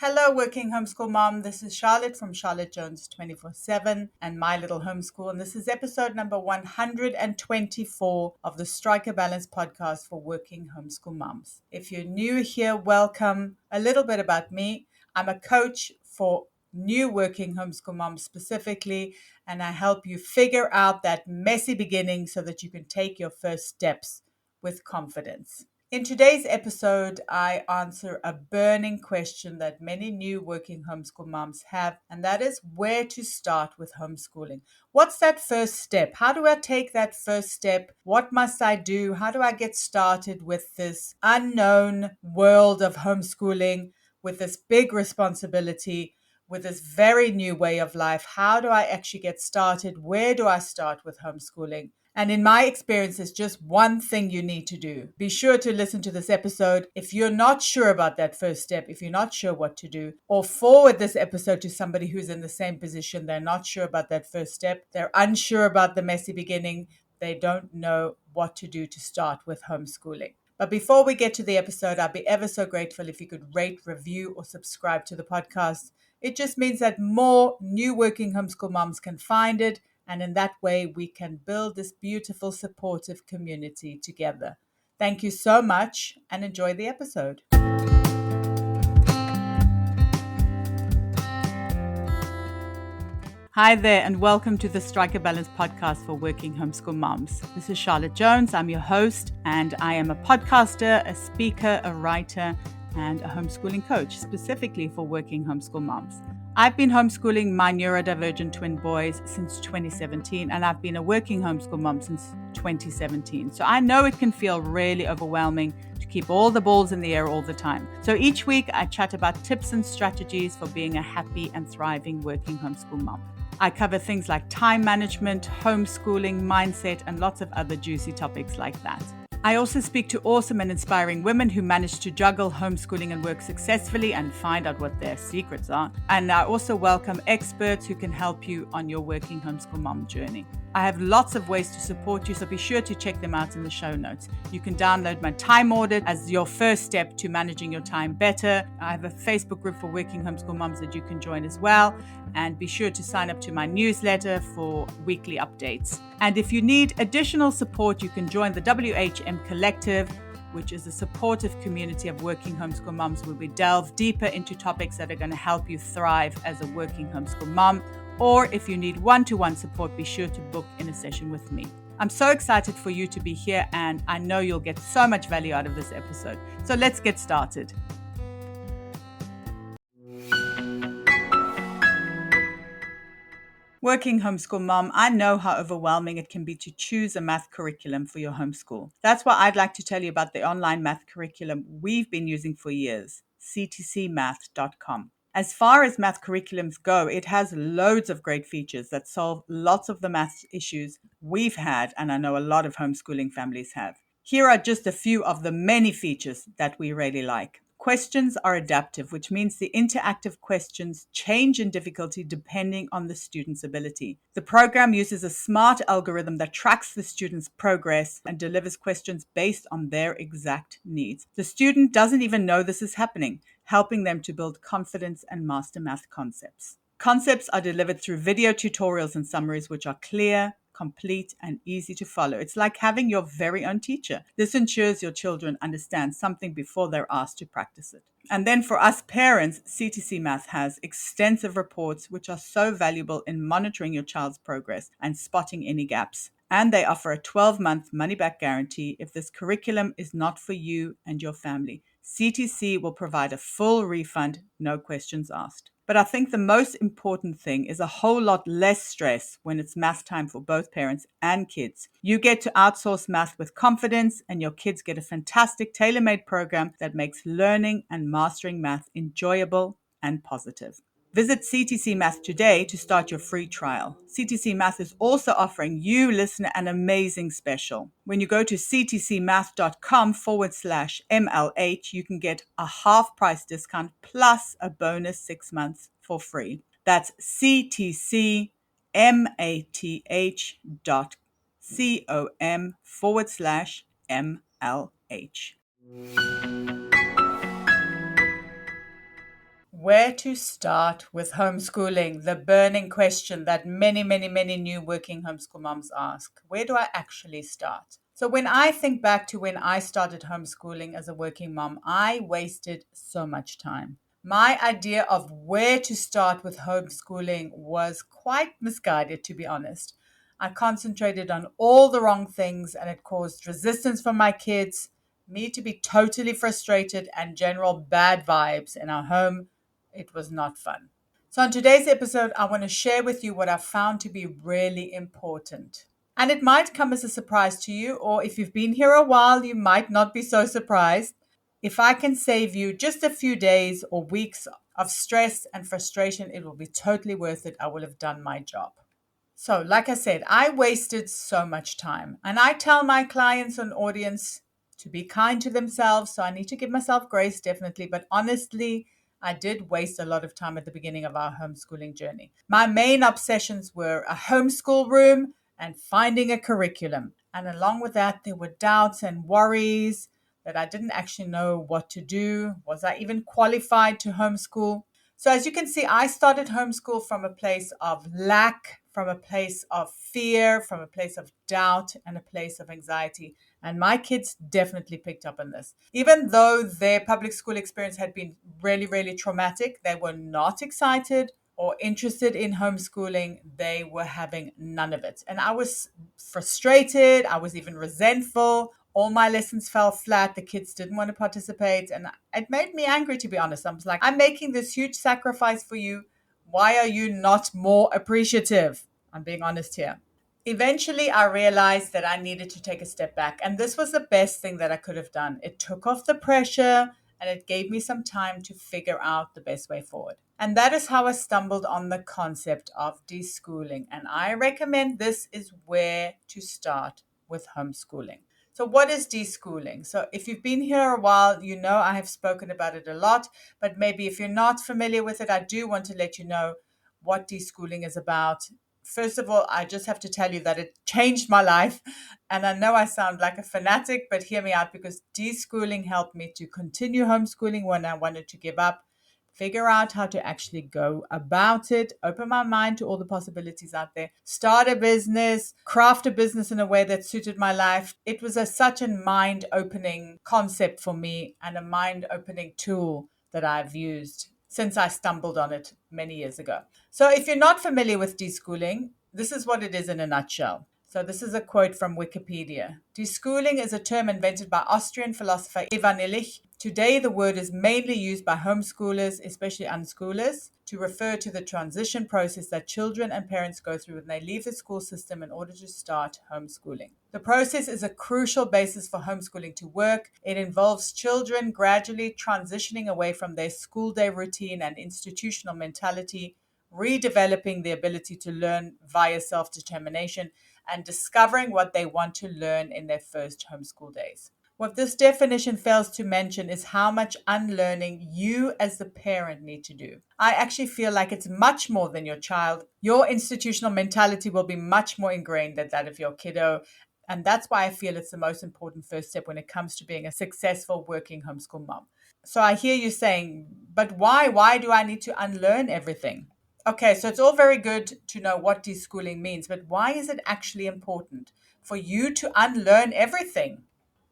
Hello, Working Homeschool Mom. This is Charlotte from Charlotte Jones 24/7 and My Little Homeschool. And this is episode number 124 of the Strike a Balance podcast for Working Homeschool Moms. If you're new here, welcome. A little bit about me. I'm a coach for new working homeschool moms specifically, and I help you figure out that messy beginning so that you can take your first steps with confidence. In today's episode, I answer a burning question that many new working homeschool moms have, and that is where to start with homeschooling. What's that first step? How do I take that first step? What must I do? How do I get started with this unknown world of homeschooling, with this big responsibility, with this very new way of life? How do I actually get started? Where do I start with homeschooling? And in my experience, there's just one thing you need to do. Be sure to listen to this episode. If you're not sure about that first step, if you're not sure what to do, or forward this episode to somebody who's in the same position. They're not sure about that first step. They're unsure about the messy beginning. They don't know what to do to start with homeschooling. But before we get to the episode, I'd be ever so grateful if you could rate, review, or subscribe to the podcast. It just means that more new working homeschool moms can find it. And in that way, we can build this beautiful, supportive community together. Thank you so much and enjoy the episode. Hi there, and welcome to the Strike a Balance podcast for working homeschool moms. This is Charlotte Jones. I'm your host, and I am a podcaster, a speaker, a writer, and a homeschooling coach, specifically for working homeschool moms. I've been homeschooling my neurodivergent twin boys since 2017, and I've been a working homeschool mom since 2017. So I know it can feel really overwhelming to keep all the balls in the air all the time. So each week I chat about tips and strategies for being a happy and thriving working homeschool mom. I cover things like time management, homeschooling, mindset, and lots of other juicy topics like that. I also speak to awesome and inspiring women who manage to juggle homeschooling and work successfully and find out what their secrets are. And I also welcome experts who can help you on your working homeschool mom journey. I have lots of ways to support you, so be sure to check them out in the show notes. You can download my time audit as your first step to managing your time better. I have a Facebook group for working homeschool moms that you can join as well. And be sure to sign up to my newsletter for weekly updates. And if you need additional support, you can join the WHM Collective, which is a supportive community of working homeschool moms where we delve deeper into topics that are going to help you thrive as a working homeschool mom. Or if you need one-to-one support, be sure to book in a session with me. I'm so excited for you to be here, and I know you'll get so much value out of this episode. So let's get started. Working homeschool mom, I know how overwhelming it can be to choose a math curriculum for your homeschool. That's why I'd like to tell you about the online math curriculum we've been using for years, ctcmath.com. As far as math curriculums go, it has loads of great features that solve lots of the math issues we've had, and I know a lot of homeschooling families have. Here are just a few of the many features that we really like. Questions are adaptive, which means the interactive questions change in difficulty depending on the student's ability. The program uses a smart algorithm that tracks the student's progress and delivers questions based on their exact needs. The student doesn't even know this is happening, helping them to build confidence and master math concepts. Concepts are delivered through video tutorials and summaries which are clear, complete, and easy to follow. It's like having your very own teacher. This ensures your children understand something before they're asked to practice it. And then for us parents, CTC Math has extensive reports which are so valuable in monitoring your child's progress and spotting any gaps. And they offer a 12-month money-back guarantee if this curriculum is not for you and your family. CTC will provide a full refund, no questions asked. But I think the most important thing is a whole lot less stress when it's math time for both parents and kids. You get to outsource math with confidence, and your kids get a fantastic tailor-made program that makes learning and mastering math enjoyable and positive. Visit CTC Math today to start your free trial. CTC Math is also offering you, listener, an amazing special. When you go to ctcmath.com/MLH, you can get a half price discount plus a bonus 6 months for free. That's ctcmath.com/MLH. Where to start with homeschooling? The burning question that many, many, many new working homeschool moms ask. Where do I actually start? So, when I think back to when I started homeschooling as a working mom, I wasted so much time. My idea of where to start with homeschooling was quite misguided, to be honest. I concentrated on all the wrong things and it caused resistance from my kids, me to be totally frustrated, and general bad vibes in our home. It was not fun. So, on today's episode, I want to share with you what I found to be really important. And it might come as a surprise to you, or if you've been here a while, you might not be so surprised. If I can save you just a few days or weeks of stress and frustration, it will be totally worth it. I will have done my job. So, like I said, I wasted so much time. And I tell my clients and audience to be kind to themselves. So, I need to give myself grace, definitely. But honestly, I did waste a lot of time at the beginning of our homeschooling journey. My main obsessions were a homeschool room and finding a curriculum. And along with that, there were doubts and worries that I didn't actually know what to do. Was I even qualified to homeschool? So, as you can see, I started homeschool from a place of lack, from a place of fear, from a place of doubt, and a place of anxiety. And my kids definitely picked up on this. Even though their public school experience had been really, really traumatic, they were not excited or interested in homeschooling. They were having none of it. And I was frustrated. I was even resentful. All my lessons fell flat. The kids didn't want to participate. And it made me angry, to be honest. I was like, I'm making this huge sacrifice for you. Why are you not more appreciative? I'm being honest here. Eventually, I realized that I needed to take a step back. And this was the best thing that I could have done. It took off the pressure and it gave me some time to figure out the best way forward. And that is how I stumbled on the concept of deschooling. And I recommend this is where to start with homeschooling. So, what is deschooling? So, if you've been here a while, you know I have spoken about it a lot. But maybe if you're not familiar with it, I do want to let you know what deschooling is about. First of all, I just have to tell you that it changed my life. And I know I sound like a fanatic, but hear me out because deschooling helped me to continue homeschooling when I wanted to give up, figure out how to actually go about it, open my mind to all the possibilities out there, start a business, craft a business in a way that suited my life. It was such a mind opening concept for me and a mind opening tool that I've used since I stumbled on it many years ago. So, if you're not familiar with deschooling, this is what it is in a nutshell. So, this is a quote from Wikipedia. Deschooling is a term invented by Austrian philosopher Ivan Illich. Today, the word is mainly used by homeschoolers, especially unschoolers, to refer to the transition process that children and parents go through when they leave the school system in order to start homeschooling. The process is a crucial basis for homeschooling to work. It involves children gradually transitioning away from their school day routine and institutional mentality, redeveloping the ability to learn via self-determination, and discovering what they want to learn in their first homeschool days. What this definition fails to mention is how much unlearning you as the parent need to do. I actually feel like it's much more than your child. Your institutional mentality will be much more ingrained than that of your kiddo. And that's why I feel it's the most important first step when it comes to being a successful working homeschool mom. So I hear you saying, but why? Why do I need to unlearn everything? Okay, so it's all very good to know what deschooling means, but why is it actually important for you to unlearn everything?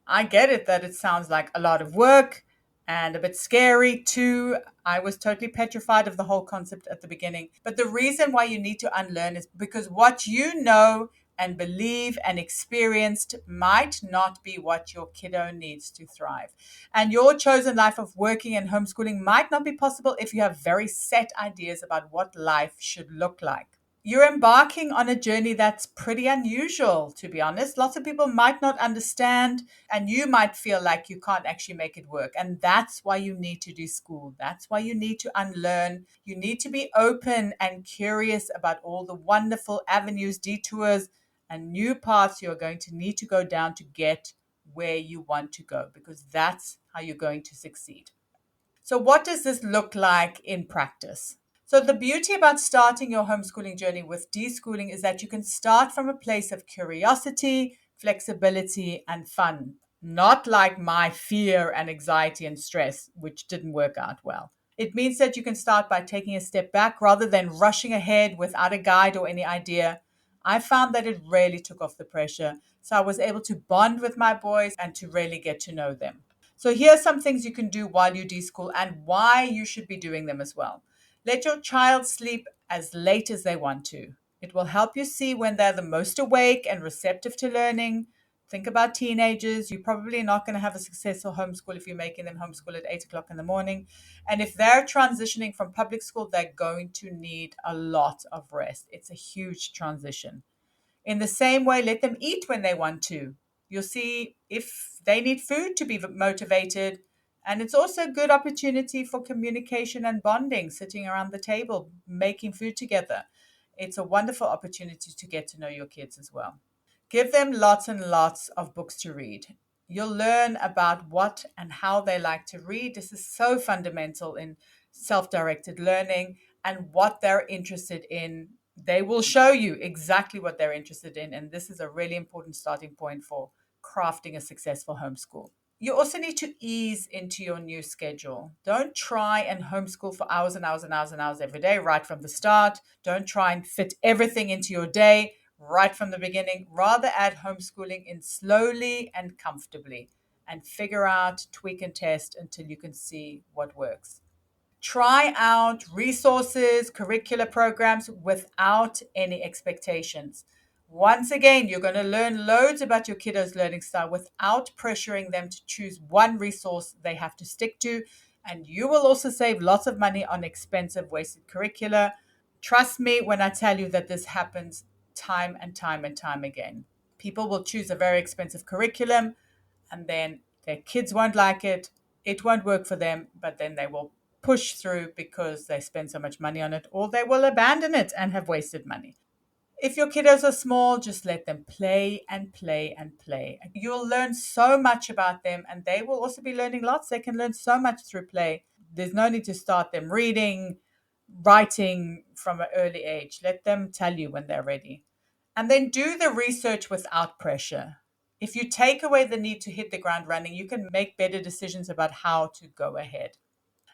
I get it that it sounds like a lot of work and a bit scary too. I was totally petrified of the whole concept at the beginning. But the reason why you need to unlearn is because what you know and believe and experienced might not be what your kiddo needs to thrive. And your chosen life of working and homeschooling might not be possible if you have very set ideas about what life should look like. You're embarking on a journey that's pretty unusual, to be honest. Lots of people might not understand, and you might feel like you can't actually make it work. And that's why you need to do school. That's why you need to unlearn. You need to be open and curious about all the wonderful avenues, detours, and new paths you're going to need to go down to get where you want to go, because that's how you're going to succeed. So, what does this look like in practice? So, the beauty about starting your homeschooling journey with deschooling is that you can start from a place of curiosity, flexibility, and fun, not like my fear and anxiety and stress, which didn't work out well. It means that you can start by taking a step back rather than rushing ahead without a guide or any idea. I found that it really took off the pressure. So I was able to bond with my boys and to really get to know them. So here are some things you can do while you deschool and why you should be doing them as well. Let your child sleep as late as they want to. It will help you see when they're the most awake and receptive to learning. Think about teenagers. You're probably not going to have a successful homeschool if you're making them homeschool at 8 o'clock in the morning. And if they're transitioning from public school, they're going to need a lot of rest. It's a huge transition. In the same way, let them eat when they want to. You'll see if they need food to be motivated. And it's also a good opportunity for communication and bonding, sitting around the table, making food together. It's a wonderful opportunity to get to know your kids as well. Give them lots and lots of books to read. You'll learn about what and how they like to read. This is so fundamental in self-directed learning and what they're interested in. They will show you exactly what they're interested in. And this is a really important starting point for crafting a successful homeschool. You also need to ease into your new schedule. Don't try and homeschool for hours and hours and hours and hours every day right from the start. Don't try and fit everything into your day right from the beginning. Rather add homeschooling in slowly and comfortably and figure out, tweak and test until you can see what works. Try out resources, curricular programs without any expectations. Once again, you're going to learn loads about your kiddos' learning style without pressuring them to choose one resource they have to stick to. And you will also save lots of money on expensive, wasted curricula. Trust me when I tell you that this happens time and time and time again. People will choose a very expensive curriculum and then their kids won't like it. It won't work for them, but then they will push through because they spend so much money on it, or they will abandon it and have wasted money. If your kiddos are small, just let them play and play and play. You'll learn so much about them, and they will also be learning lots. They can learn so much through play. There's no need to start them reading, writing from an early age. Let them tell you when they're ready. And then do the research without pressure. If you take away the need to hit the ground running, you can make better decisions about how to go ahead.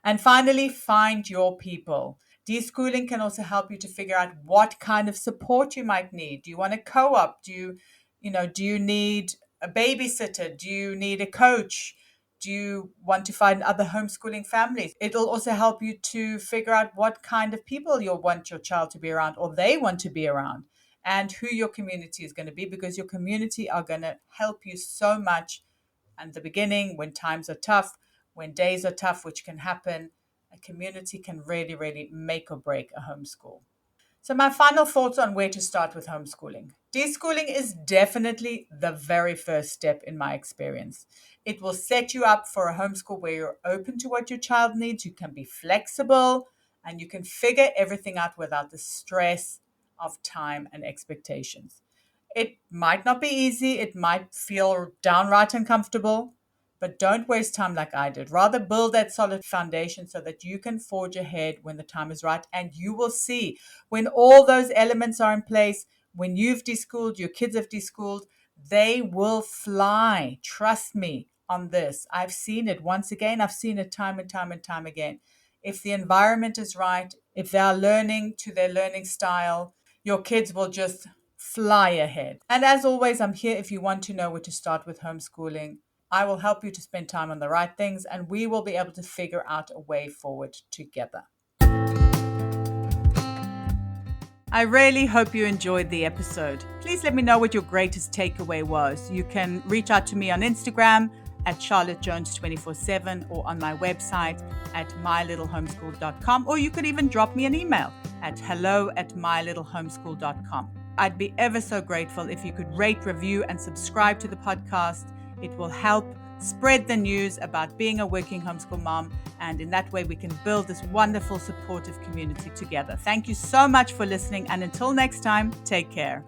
And finally, find your people. Deschooling can also help you to figure out what kind of support you might need. Do you want a co-op? Do you need a babysitter? Do you need a coach? Do you want to find other homeschooling families? It'll also help you to figure out what kind of people you'll want your child to be around or they want to be around and who your community is going to be, because your community are going to help you so much at the beginning when times are tough, when days are tough, which can happen. A community can really, really make or break a homeschool. So my final thoughts on where to start with homeschooling. Deschooling is definitely the very first step in my experience. It will set you up for a homeschool where you're open to what your child needs. You can be flexible and you can figure everything out without the stress of time and expectations. It might not be easy. It might feel downright uncomfortable, but don't waste time like I did. Rather build that solid foundation so that you can forge ahead when the time is right. And you will see when all those elements are in place, when you've deschooled, your kids have deschooled, they will fly. Trust me on this. I've seen it once again. I've seen it time and time and time again. If the environment is right, if they are learning to their learning style, your kids will just fly ahead. And as always, I'm here if you want to know where to start with homeschooling. I will help you to spend time on the right things, and we will be able to figure out a way forward together. I really hope you enjoyed the episode. Please let me know what your greatest takeaway was. You can reach out to me on Instagram at charlottejones247 or on my website at mylittlehomeschool.com, or you could even drop me an email at hello@mylittlehomeschool.com. I'd be ever so grateful if you could rate, review, and subscribe to the podcast. It will help spread the news about being a working homeschool mom, and in that way we can build this wonderful supportive community together. Thank you so much for listening, and until next time, take care.